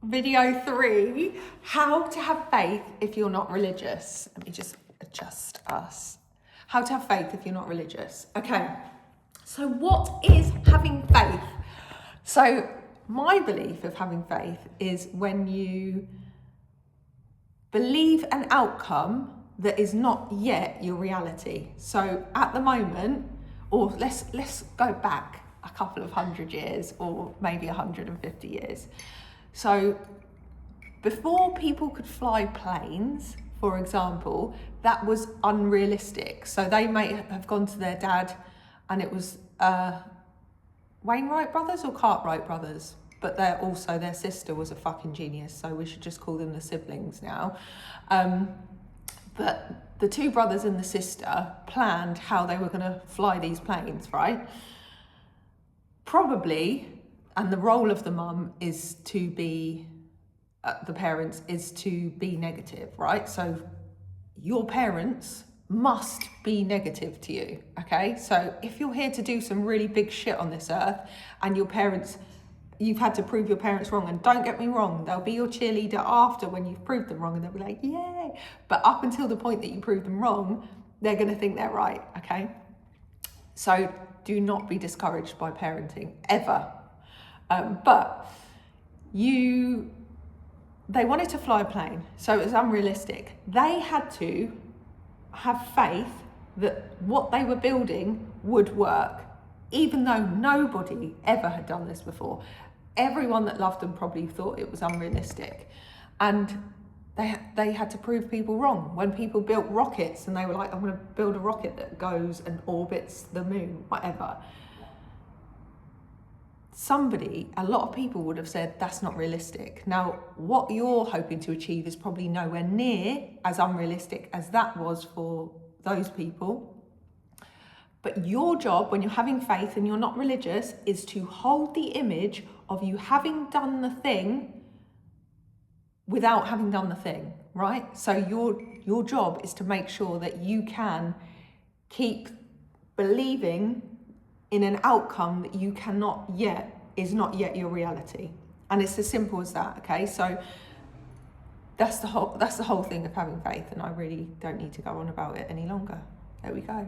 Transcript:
Video 3, how to have faith if you're not religious. Let me just adjust us. How to have faith if you're not religious. Okay, so what is having faith? So my belief of having faith is when you believe an outcome that is not yet your reality. So at the moment, or let's go back a couple of 100 years or maybe 150 years. So before people could fly planes, for example, that was unrealistic. So they may have gone to their dad and it was Wainwright brothers or Cartwright brothers, but their sister was a fucking genius, so we should just call them the siblings now. But the two brothers and the sister planned how they were going to fly these planes, right? Probably, and the role of the mum is to be, the parents is to be negative, right? So your parents must be negative to you, okay? So if you're here to do some really big shit on this earth and you've had to prove your parents wrong, and don't get me wrong, they'll be your cheerleader after when you've proved them wrong and they'll be like, yay. But up until the point that you prove them wrong, they're gonna think they're right, okay? So do not be discouraged by parenting, ever. But they wanted to fly a plane, so it was unrealistic. They had to have faith that what they were building would work, even though nobody ever had done this before. Everyone that loved them probably thought it was unrealistic. And they had to prove people wrong. When people built rockets and they were like, I'm gonna build a rocket that goes and orbits the moon, whatever. A lot of people would have said, that's not realistic. Now, what you're hoping to achieve is probably nowhere near as unrealistic as that was for those people. But your job, when you're having faith and you're not religious, is to hold the image of you having done the thing without having done the thing, right? So your job is to make sure that you can keep believing in an outcome that you is not yet your reality. And it's as simple as that, okay? So that's the whole thing of having faith, and I really don't need to go on about it any longer. There we go.